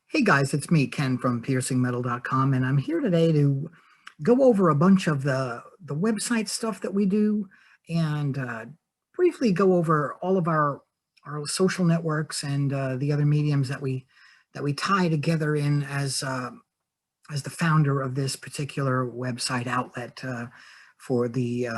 Hey guys, it's me, Ken from PiercingMetal.com, and I'm here today to go over a bunch of the website stuff that we do and briefly go over all of our social networks and the other mediums that we tie together in as the founder of this particular website outlet for the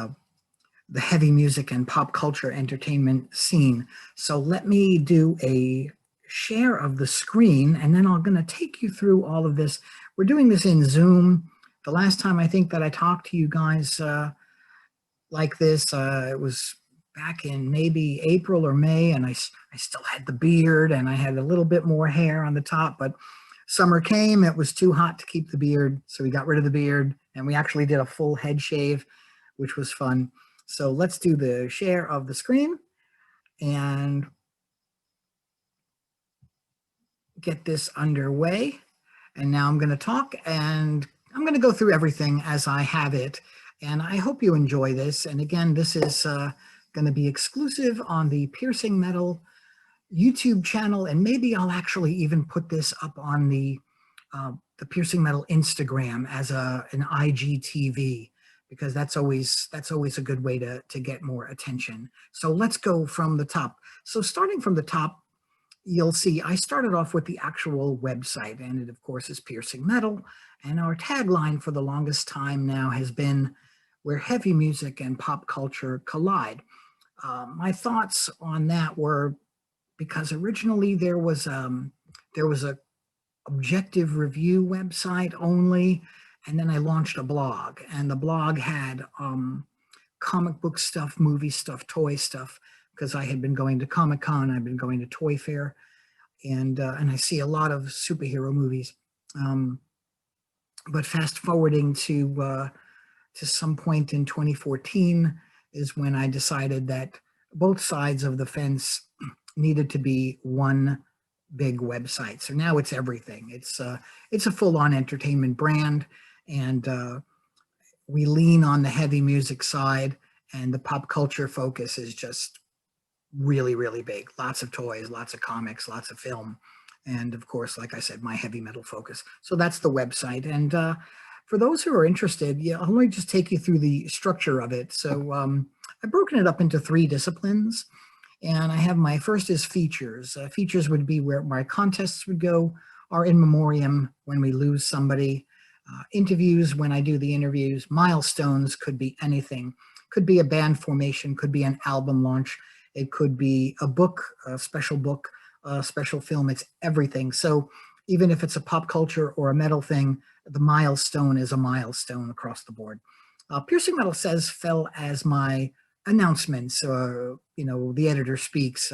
heavy music and pop culture entertainment scene. So let me do a share of the screen, and then I'm going to take you through all of this. We're doing this in Zoom. The last time I think that I talked to you guys like this, it was back in maybe April or May, and I still had the beard, and I had a little bit more hair on the top, but summer came, it was too hot to keep the beard, so we got rid of the beard, and we actually did a full head shave, which was fun. So let's do the share of the screen and get this underway. And now I'm going to talk and I'm going to go through everything as I have it. And I hope you enjoy this. And again, this is going to be exclusive on the Piercing Metal YouTube channel. And maybe I'll actually even put this up on the Piercing Metal Instagram as an IGTV, because that's always a good way to get more attention. So let's go from the top. So starting from the top, you'll see I started off with the actual website, and it of course is Piercing Metal. And our tagline for the longest time now has been where heavy music and pop culture collide. My thoughts on that were because originally there was a objective review website only, and then I launched a blog, and the blog had comic book stuff, movie stuff, toy stuff, because I had been going to Comic-Con, I've been going to Toy Fair, and I see a lot of superhero movies. But fast forwarding to some point in 2014 is when I decided that both sides of the fence needed to be one big website. So now it's everything. It's a full-on entertainment brand, and we lean on the heavy music side, and the pop culture focus is just really, really big. Lots of toys, lots of comics, lots of film, and of course, like I said, my heavy metal focus. So that's the website. And for those who are interested, yeah, I'll only just take you through the structure of it. So I've broken it up into 3 disciplines. And I have my first is features. Features would be where my contests would go, or in memoriam when we lose somebody. Interviews when I do the interviews. Milestones could be anything. Could be a band formation, could be an album launch. It could be a book, a special film. It's everything. So even if it's a pop culture or a metal thing, the milestone is a milestone across the board. Piercing Metal Says fell as my announcements, the editor speaks.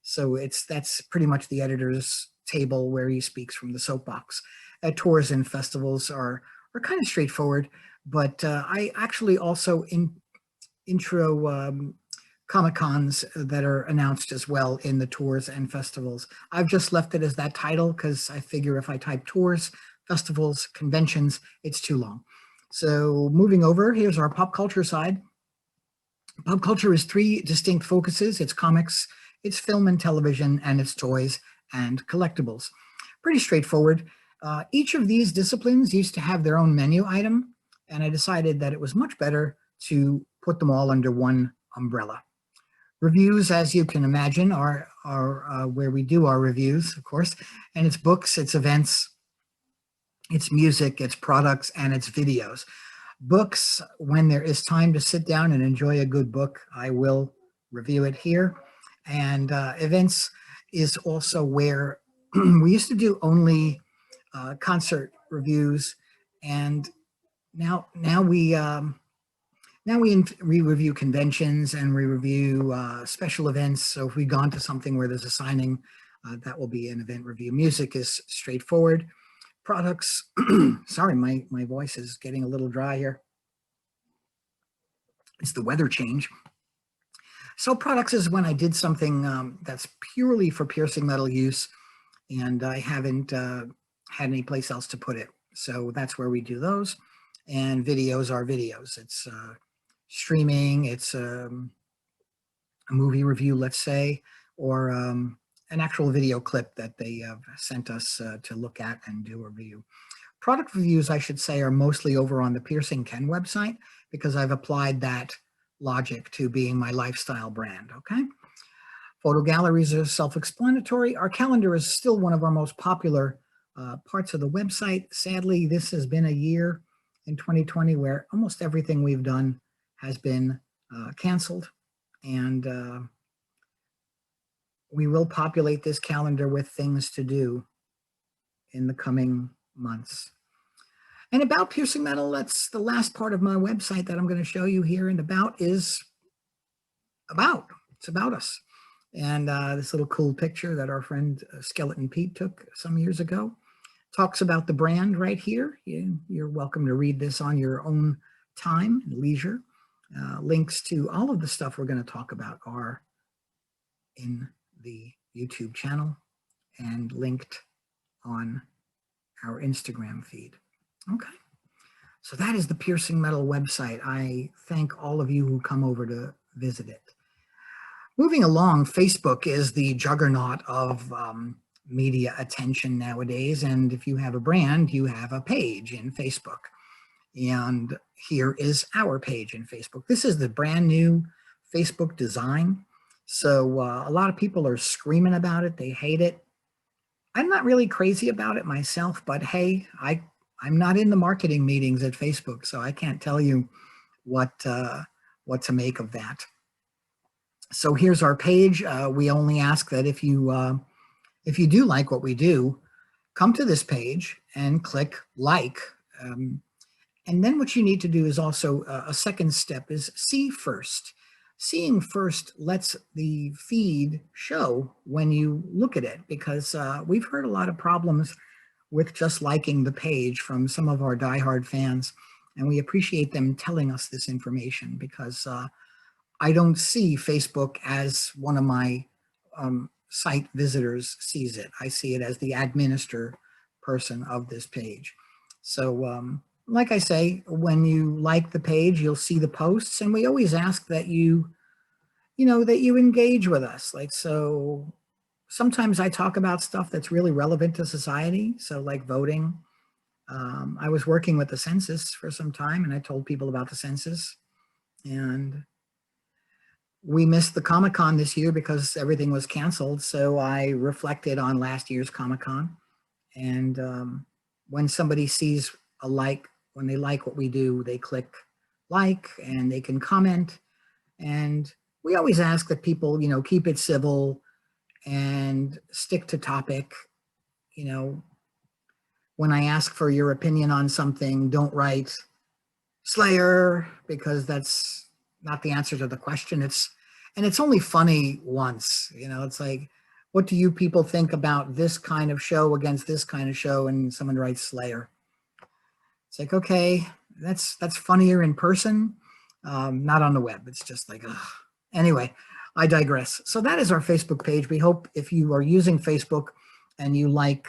So that's pretty much the editor's table where he speaks from the soapbox. Tours and festivals are kind of straightforward, but I actually also intro Comic-Cons that are announced as well in the tours and festivals. I've just left it as that title because I figure if I type tours, festivals, conventions, it's too long. So moving over, here's our pop culture side. Pop culture is 3 distinct focuses. It's comics, it's film and television, and it's toys and collectibles. Pretty straightforward. Each of these disciplines used to have their own menu item, and I decided that it was much better to put them all under one umbrella. Reviews, as you can imagine, are where we do our reviews, of course, and it's books, it's events, it's music, it's products, and it's videos. Books, when there is time to sit down and enjoy a good book, I will review it here. And events is also where we used to do only concert reviews, and now we review conventions, and we review special events. So if we've gone to something where there's a signing, that will be an event review. Music is straightforward. Products, sorry, my voice is getting a little dry here. It's the weather change. So products is when I did something that's purely for piercing metal use, and I haven't had any place else to put it. So that's where we do those. And videos are videos. It's streaming, it's a movie review, let's say, or an actual video clip that they sent us to look at and do a review. Product reviews, I should say, are mostly over on the PiercingKen website because I've applied that logic to being my lifestyle brand, okay? Photo galleries are self-explanatory. Our calendar is still one of our most popular parts of the website. Sadly, this has been a year in 2020 where almost everything we've done has been canceled, and we will populate this calendar with things to do in the coming months. And about Piercing Metal, that's the last part of my website that I'm going to show you here. And about is about. It's about us. And this little cool picture that our friend Skeleton Pete took some years ago talks about the brand right here. You're welcome to read this on your own time and leisure. Links to all of the stuff we're going to talk about are in the YouTube channel and linked on our Instagram feed. Okay, so that is the Piercing Metal website. I thank all of you who come over to visit it. Moving along, Facebook is the juggernaut of media attention nowadays. And if you have a brand, you have a page in Facebook. And here is our page in Facebook. This is the brand new Facebook design. So a lot of people are screaming about it. They hate it. I'm not really crazy about it myself, but hey, I'm not in the marketing meetings at Facebook, so I can't tell you what to make of that. So here's our page. We only ask that if you do like what we do, come to this page and click like. And then what you need to do is also a second step is see first. Seeing first lets the feed show when you look at it, because we've heard a lot of problems with just liking the page from some of our diehard fans. And we appreciate them telling us this information, because I don't see Facebook as one of my site visitors sees it. I see it as the administrator person of this page. So like I say, when you like the page, you'll see the posts, and we always ask that you engage with us. Like, so sometimes I talk about stuff that's really relevant to society. So like voting. I was working with the census for some time, and I told people about the census, and we missed the Comic-Con this year because everything was canceled. So I reflected on last year's Comic-Con. And when somebody sees a like, when they like what we do, they click like and they can comment. And we always ask that people, keep it civil and stick to topic. When I ask for your opinion on something, don't write Slayer, because that's not the answer to the question. And it's only funny once, it's like, what do you people think about this kind of show against this kind of show? And someone writes Slayer. It's like, okay, that's funnier in person, not on the web. It's just like, ugh. Anyway, I digress. So that is our Facebook page. We hope if you are using Facebook and you like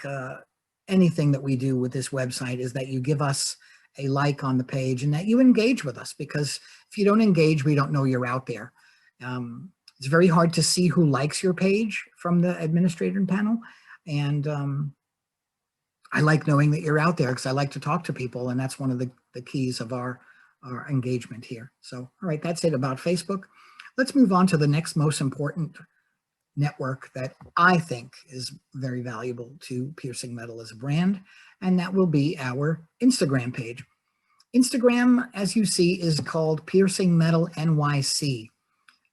anything that we do with this website, is that you give us a like on the page and that you engage with us, because if you don't engage, we don't know you're out there. It's very hard to see who likes your page from the administrator panel. And I like knowing that you're out there, because I like to talk to people, and that's one of the keys of our engagement here. So, all right, that's it about Facebook. Let's move on to the next most important network that I think is very valuable to Piercing Metal as a brand, and that will be our Instagram page. Instagram, as you see, is called Piercing Metal NYC.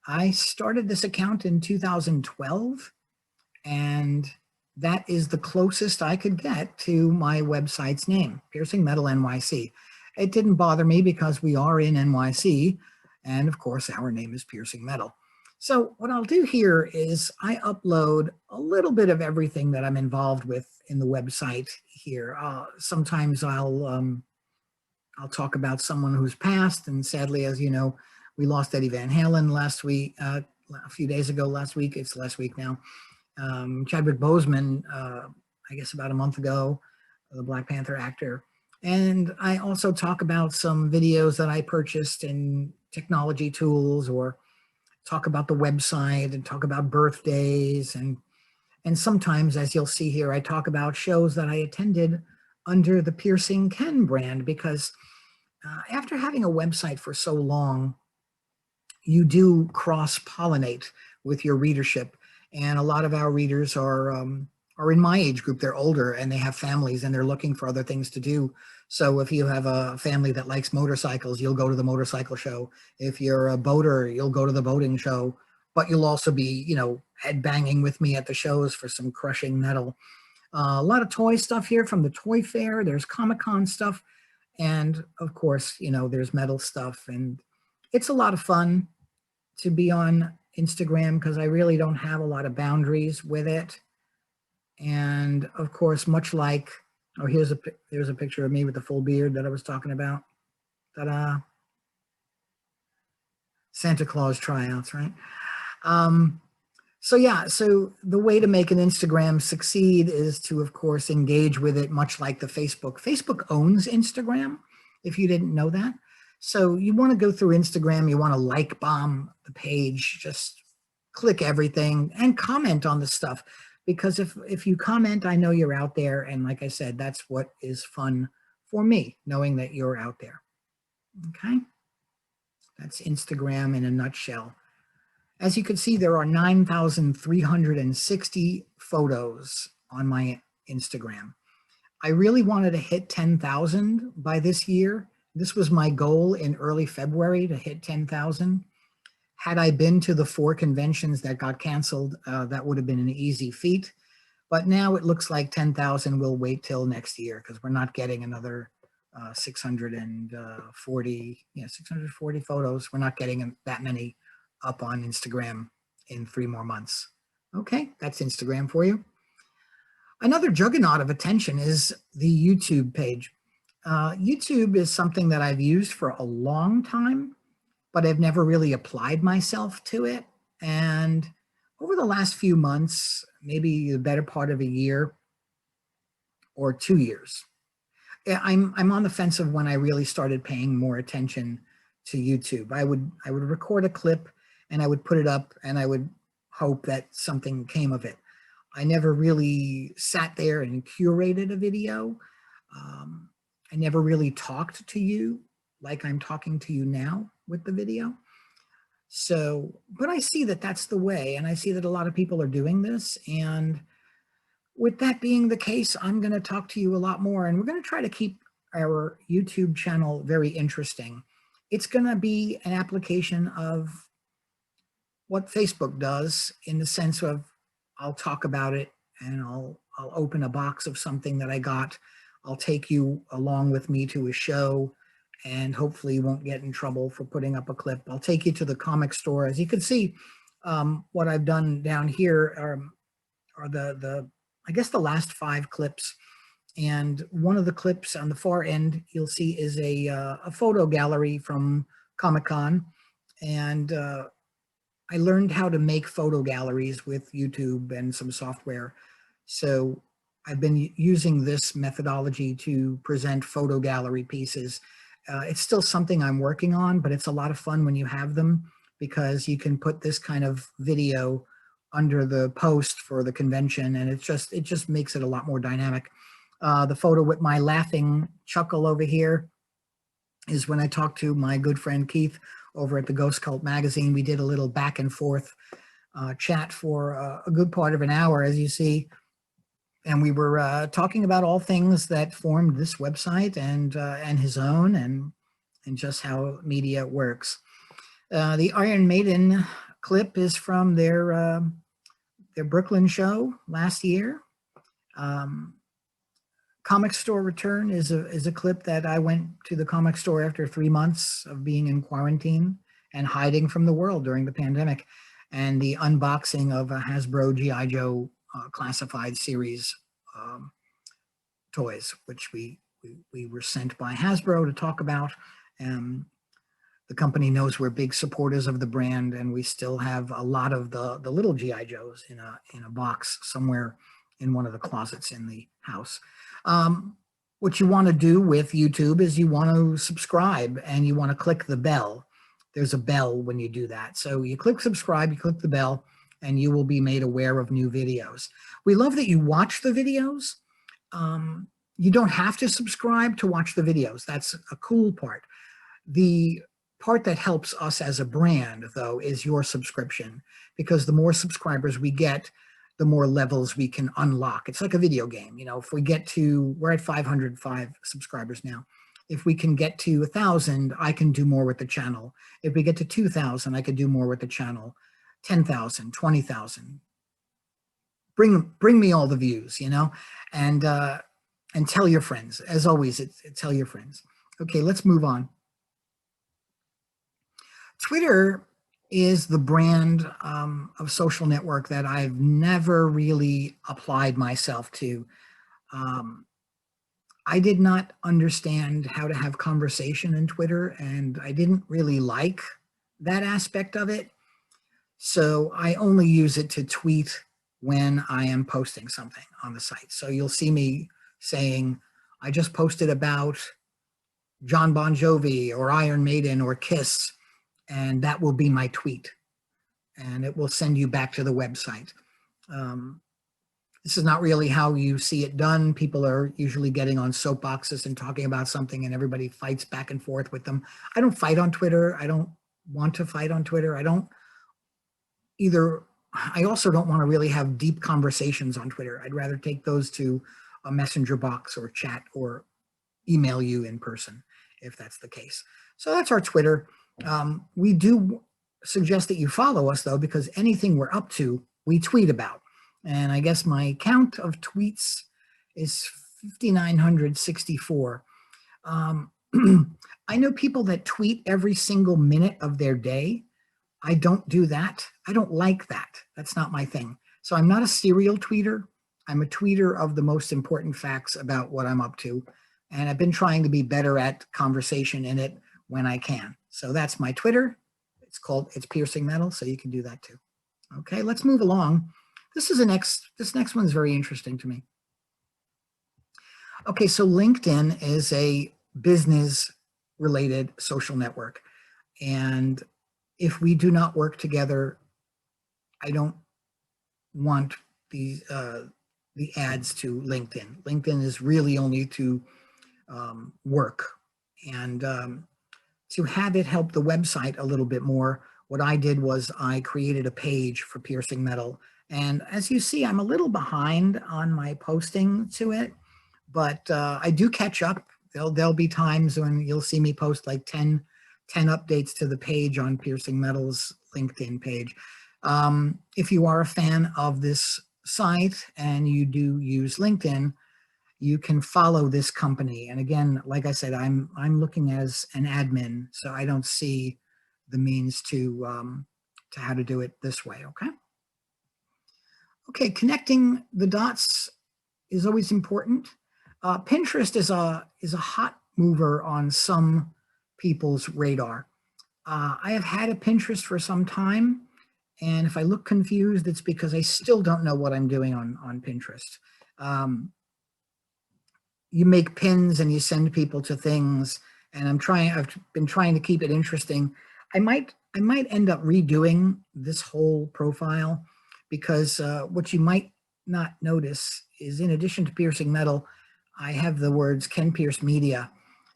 I started this account in 2012, and that is the closest I could get to my website's name, Piercing Metal NYC. It didn't bother me because we are in NYC, and of course our name is Piercing Metal. So what I'll do here is I upload a little bit of everything that I'm involved with in the website here. Sometimes I'll talk about someone who's passed, and sadly, as you know, we lost Eddie Van Halen last week, a few days ago last week. It's last week now. Chadwick Boseman, I guess about a month ago, the Black Panther actor. And I also talk about some videos that I purchased in technology tools, or talk about the website and talk about birthdays. And And sometimes, as you'll see here, I talk about shows that I attended under the PiercingKen brand, because after having a website for so long, you do cross-pollinate with your readership. And a lot of our readers are in my age group. They're older and they have families and they're looking for other things to do. So if you have a family that likes motorcycles, you'll go to the motorcycle show. If you're a boater, you'll go to the boating show. But you'll also be, you know, headbanging with me at the shows for some crushing metal. A lot of toy stuff here from the toy fair. There's Comic-Con stuff. And of course, you know, there's metal stuff. And it's a lot of fun to be on Instagram because I really don't have a lot of boundaries with it. And of course, much like, oh, here's a picture of me with the full beard that I was talking about. Ta-da. Santa Claus tryouts, right? So yeah, so the way to make an Instagram succeed is to, of course, engage with it, much like the Facebook. Facebook owns Instagram, if you didn't know that. So you want to go through Instagram, you want to like bomb the page, just click everything and comment on the stuff. Because if you comment, I know you're out there. And like I said, that's what is fun for me, knowing that you're out there. Okay? That's Instagram in a nutshell. As you can see, there are 9,360 photos on my Instagram. I really wanted to hit 10,000 by this year. This was my goal in early February, to hit 10,000. Had I been to the 4 conventions that got canceled, that would have been an easy feat. But now it looks like 10,000 will wait till next year, because we're not getting another 640 photos. We're not getting that many up on Instagram in 3 more months. Okay, that's Instagram for you. Another juggernaut of attention is the YouTube page. YouTube is something that I've used for a long time, but I've never really applied myself to it. And over the last few months, maybe the better part of a year or 2 years, I'm on the fence of when I really started paying more attention to YouTube. I would record a clip and I would put it up and I would hope that something came of it. I never really sat there and curated a video. I never really talked to you like I'm talking to you now with the video. So, but I see that that's the way, and I see that a lot of people are doing this. And with that being the case, I'm going to talk to you a lot more, and we're going to try to keep our YouTube channel very interesting. It's going to be an application of what Facebook does, in the sense of I'll talk about it and I'll open a box of something that I got. I'll take you along with me to a show, and hopefully you won't get in trouble for putting up a clip. I'll take you to the comic store. As you can see, what I've done down here are I guess the last 5 clips. And one of the clips on the far end, you'll see, is a photo gallery from Comic-Con. And I learned how to make photo galleries with YouTube and some software. So I've been using this methodology to present photo gallery pieces. It's still something I'm working on, but it's a lot of fun when you have them, because you can put this kind of video under the post for the convention, and it just makes it a lot more dynamic. The photo with my laughing chuckle over here is when I talked to my good friend Keith over at the Ghost Cult magazine. We did a little back and forth chat for a good part of an hour, as you see. And we were talking about all things that formed this website and his own, and just how media works. The Iron Maiden clip is from their Brooklyn show last year. Comic Store Return is a clip that I went to the comic store after 3 months of being in quarantine and hiding from the world during the pandemic, and the unboxing of a Hasbro G.I. Joe classified series toys, which we were sent by Hasbro to talk about. The company knows we're big supporters of the brand, and we still have a lot of the little G.I. Joes in a box somewhere in one of the closets in the house. What you want to do with YouTube is you want to subscribe, and you want to click the bell. There's a bell when you do that. So you click subscribe, you click the bell. and you will be made aware of new videos. We love that you watch the videos. You don't have to subscribe to watch the videos. That's a cool part. The part that helps us as a brand, though, is your subscription, because the more subscribers we get, the more levels we can unlock. It's like a video game. You know, if we get to, we're at 505 subscribers now. If we can get to 1,000, I can do more with the channel. If we get to 2,000, I could do more with the channel. 10,000, 20,000. Bring me all the views, you know, and tell your friends. As always, tell your friends. Okay, let's move on. Twitter is the brand of social network that I've never really applied myself to. I did not understand how to have conversation in Twitter, and I didn't really like that aspect of it. So I only use it to tweet when I am posting something on the site. So you'll see me saying, I just posted about John Bon Jovi or Iron Maiden or Kiss, and that will be my tweet. And it will send you back to the website. This is not really how you see it done. People are usually getting on soapboxes and talking about something, and everybody fights back and forth with them. I don't fight on Twitter. I don't want to fight on Twitter. I also don't want to really have deep conversations on Twitter. I'd rather take those to a messenger box or chat or email you in person if that's the case. So that's our Twitter. We do suggest that you follow us, though, because anything we're up to, we tweet about. And I guess my count of tweets is 5,964. I know people that tweet every single minute of their day. I don't do that. I don't like that. That's not my thing. So I'm not a serial tweeter. I'm a tweeter of the most important facts about what I'm up to. And I've been trying to be better at conversation in it when I can. So that's my Twitter. It's PiercingMetal, so you can do that too. Okay, let's move along. This next one's very interesting to me. Okay, so LinkedIn is a business-related social network. And if we do not work together, I don't want the ads to LinkedIn. LinkedIn is really only to work. And to have it help the website a little bit more, what I did was I created a page for Piercing Metal. And as you see, I'm a little behind on my posting to it, but I do catch up. There'll be times when you'll see me post like 10 updates to the page on Piercing Metal's LinkedIn page. If you are a fan of this site and you do use LinkedIn, you can follow this company. And again, like I said, I'm looking as an admin, so I don't see the means to how to do it this way. Okay. Okay, connecting the dots is always important. Pinterest is a hot mover on some people's radar. I have had a Pinterest for some time, and if I look confused, it's because I still don't know what I'm doing on Pinterest. You make pins and you send people to things, and I've been trying to keep it interesting. I might end up redoing this whole profile, because what you might not notice is, in addition to Piercing Metal, I have the words Ken Pierce Media,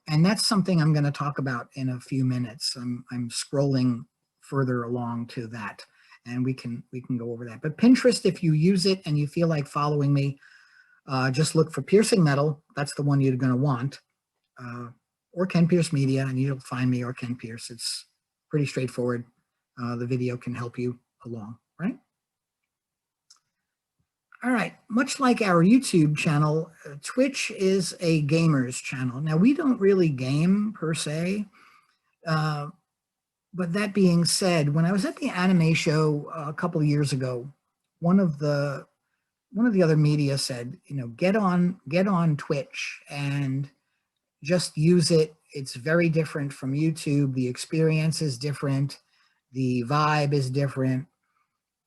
and that's something I'm going to talk about in a few minutes. I'm scrolling further along to that, and we can go over that. But Pinterest, if you use it and you feel like following me, just look for Piercing Metal. That's the one you're going to want, or Ken Pierce Media, and you'll find me, or Ken Pierce. It's pretty straightforward. The video can help you along, right? All right, much like our YouTube channel, Twitch is a gamer's channel. Now, we don't really game per se, but that being said, when I was at the anime show a couple of years ago, one of the other media said, you know, get on Twitch and just use it. It's very different from YouTube. The experience is different. The vibe is different.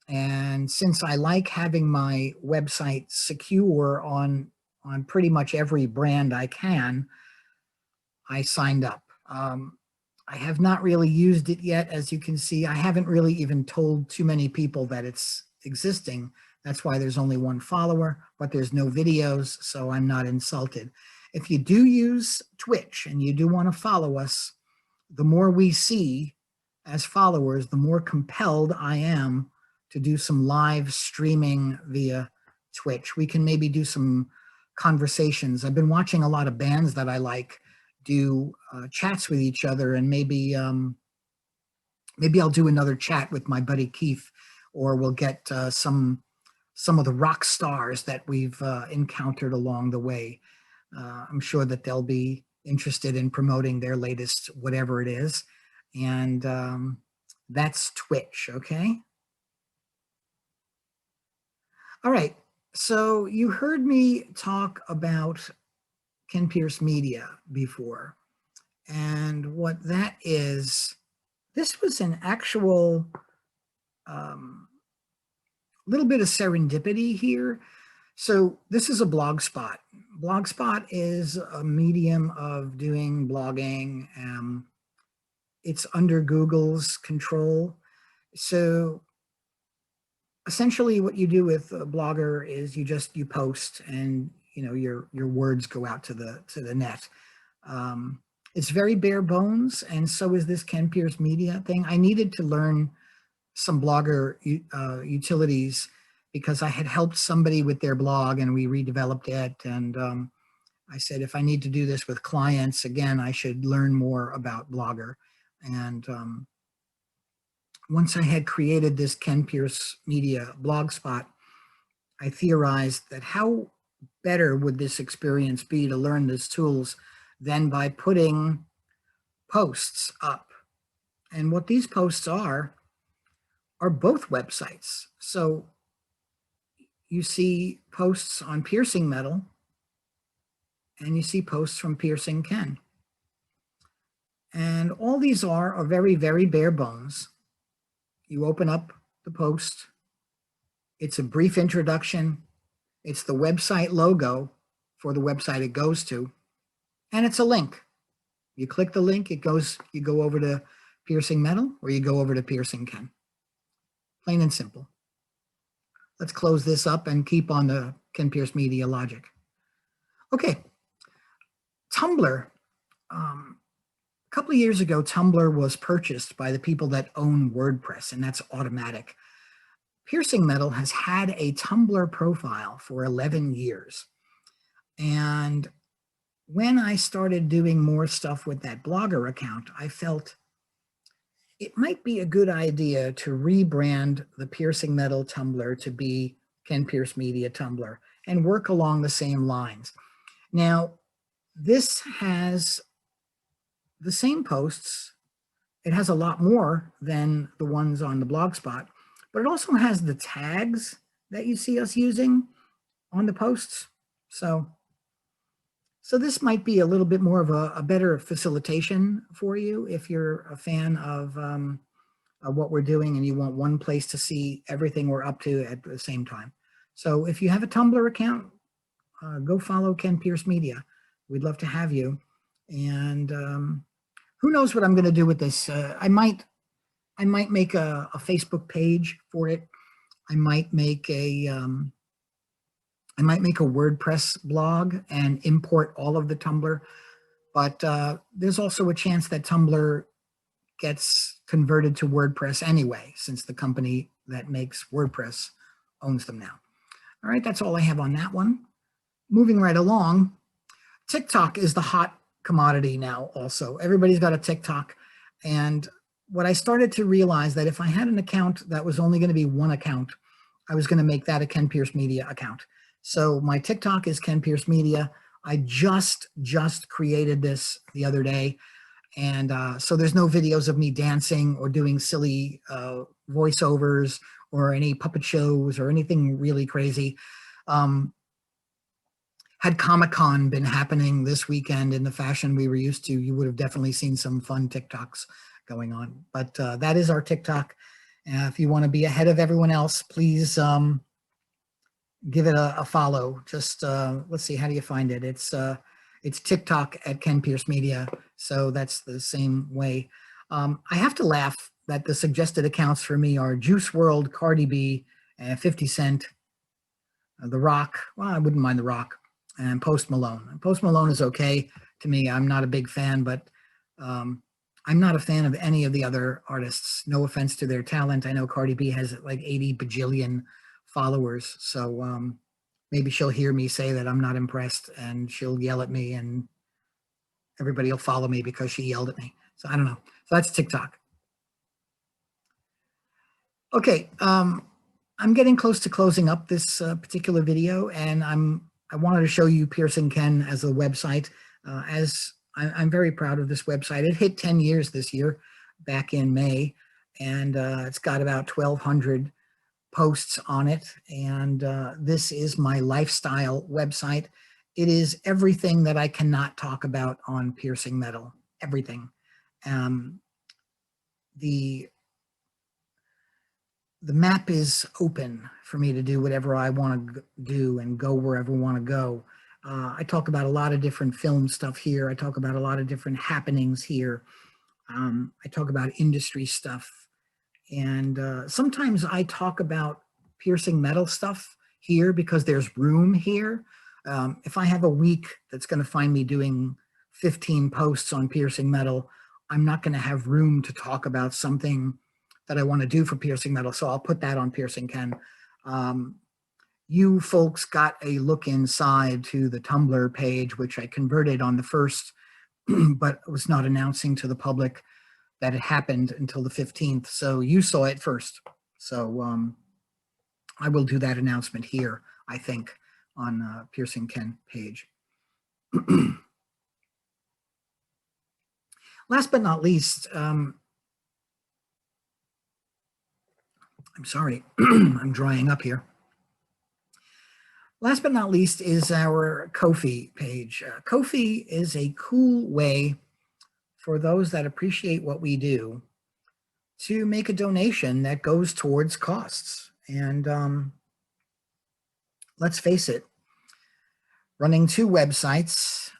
And since I like having my website secure on pretty much every brand I can, I signed up. I have not really used it yet. As you can see, I haven't really even told too many people that it's existing. That's why there's only one follower, but there's no videos, so I'm not insulted. If you do use Twitch and you do want to follow us, the more we see as followers, the more compelled I am to do some live streaming via Twitch. We can maybe do some conversations. I've been watching a lot of bands that I like do chats with each other, and maybe I'll do another chat with my buddy Keith, or we'll get some of the rock stars that we've encountered along the way. I'm sure that they'll be interested in promoting their latest whatever it is, and that's Twitch. Okay. All right. So you heard me talk about Ken Pierce Media before, and what that is, this was an actual little bit of serendipity here. So this is a blogspot. Blogspot is a medium of doing blogging. It's under Google's control. So essentially what you do with a blogger is you post, and your words go out to the net. It's very bare bones, and so is this Ken Pierce Media thing. I needed to learn some blogger utilities because I had helped somebody with their blog and we redeveloped it. And I said, if I need to do this with clients, again, I should learn more about Blogger. And once I had created this Ken Pierce Media blogspot, I theorized that how better would this experience be to learn these tools than by putting posts up. And what these posts are both websites. So you see posts on Piercing Metal, and you see posts from PiercingKen. And all these are very, very bare bones. You open up the post. It's a brief introduction. It's the website logo for the website it goes to. And it's a link. You click the link, you go over to Piercing Metal, or you go over to PiercingKen. Plain and simple. Let's close this up and keep on the Ken Pierce Media logic. Okay, Tumblr. A couple of years ago, Tumblr was purchased by the people that own WordPress, and that's automatic. Piercing Metal has had a Tumblr profile for 11 years. And when I started doing more stuff with that Blogger account, I felt it might be a good idea to rebrand the Piercing Metal Tumblr to be Ken Pierce Media Tumblr and work along the same lines. Now, this has the same posts. It has a lot more than the ones on the Blogspot, but it also has the tags that you see us using on the posts. So this might be a little bit more of a better facilitation for you if you're a fan of what we're doing and you want one place to see everything we're up to at the same time. So if you have a Tumblr account, go follow Ken Pierce Media. We'd love to have you. And who knows what I'm going to do with this? I might make a Facebook page for it. I might make a WordPress blog and import all of the Tumblr, but there's also a chance that Tumblr gets converted to WordPress anyway, since the company that makes WordPress owns them now. All right, that's all I have on that one. Moving right along, TikTok is the hot commodity now also. Everybody's got a TikTok, and what I started to realize that if I had an account that was only going to be one account, I was going to make that a Ken Pierce Media account. So my TikTok is Ken Pierce Media. I just created this the other day. And so there's no videos of me dancing or doing silly voiceovers or any puppet shows or anything really crazy. Had Comic-Con been happening this weekend in the fashion we were used to, you would have definitely seen some fun TikToks going on. But that is our TikTok. If you want to be ahead of everyone else, please give it a follow. Just let's see, how do you find it? It's TikTok at Ken Pierce Media, so that's the same way. I have to laugh that the suggested accounts for me are Juice WRLD, Cardi B, and 50 Cent, The Rock. Well, I wouldn't mind The Rock, and Post Malone. Post Malone is okay to me. I'm not a big fan, but I'm not a fan of any of the other artists. No offense to their talent. I know Cardi B has like 80 bajillion followers, so maybe she'll hear me say that I'm not impressed, and she'll yell at me, and everybody will follow me because she yelled at me. So I don't know. So that's TikTok. Okay, I'm getting close to closing up this particular video, and I wanted to show you PiercingKen as a website. I'm very proud of this website. It hit 10 years this year, back in May, and it's got about 1,200 posts on it. And this is my lifestyle website. It is everything that I cannot talk about on Piercing Metal. Everything. The map is open for me to do whatever I want to do and go wherever I want to go. I talk about a lot of different film stuff here. I talk about a lot of different happenings here. I talk about industry stuff. And sometimes I talk about piercing metal stuff here because there's room here. If I have a week that's going to find me doing 15 posts on piercing metal, I'm not going to have room to talk about something that I want to do for piercing metal. So I'll put that on PiercingKen. You folks got a look inside to the Tumblr page, which I converted on the 1st, but was not announcing to the public that it happened until the 15th. So you saw it first. So I will do that announcement here, I think, on PiercingKen page. Last but not least, I'm sorry, I'm drying up here. Last but not least is our Kofi page. Kofi is a cool way for those that appreciate what we do to make a donation that goes towards costs. And let's face it, running 2 websites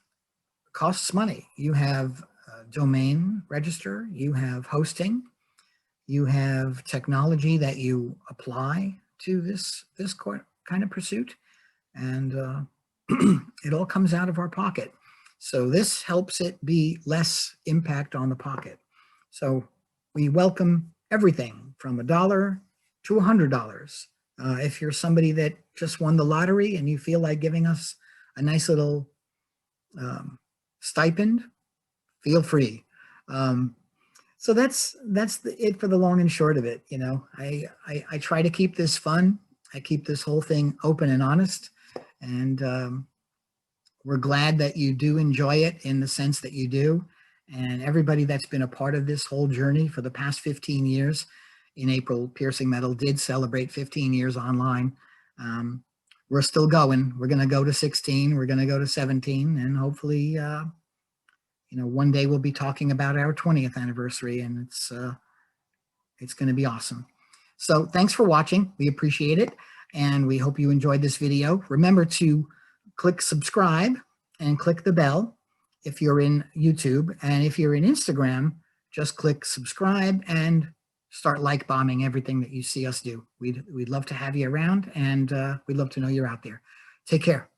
costs money. You have a domain register, you have hosting, you have technology that you apply to this kind of pursuit, and it all comes out of our pocket. So this helps it be less impact on the pocket. So we welcome everything from $1 to $100. If you're somebody that just won the lottery and you feel like giving us a nice little stipend, feel free. So that's it for the long and short of it. You know, I try to keep this fun. I keep this whole thing open and honest, and we're glad that you do enjoy it in the sense that you do. And everybody that's been a part of this whole journey for the past 15 years, in April, Piercing Metal did celebrate 15 years online. We're still going. We're going to go to 16. We're going to go to 17, and hopefully, you know, one day we'll be talking about our 20th anniversary, and it's going to be awesome. So thanks for watching. We appreciate it, and we hope you enjoyed this video. Remember to click subscribe and click the bell if you're in YouTube, and if you're in Instagram, just click subscribe and start like bombing everything that you see us do. We'd love to have you around, and we'd love to know you're out there. Take care.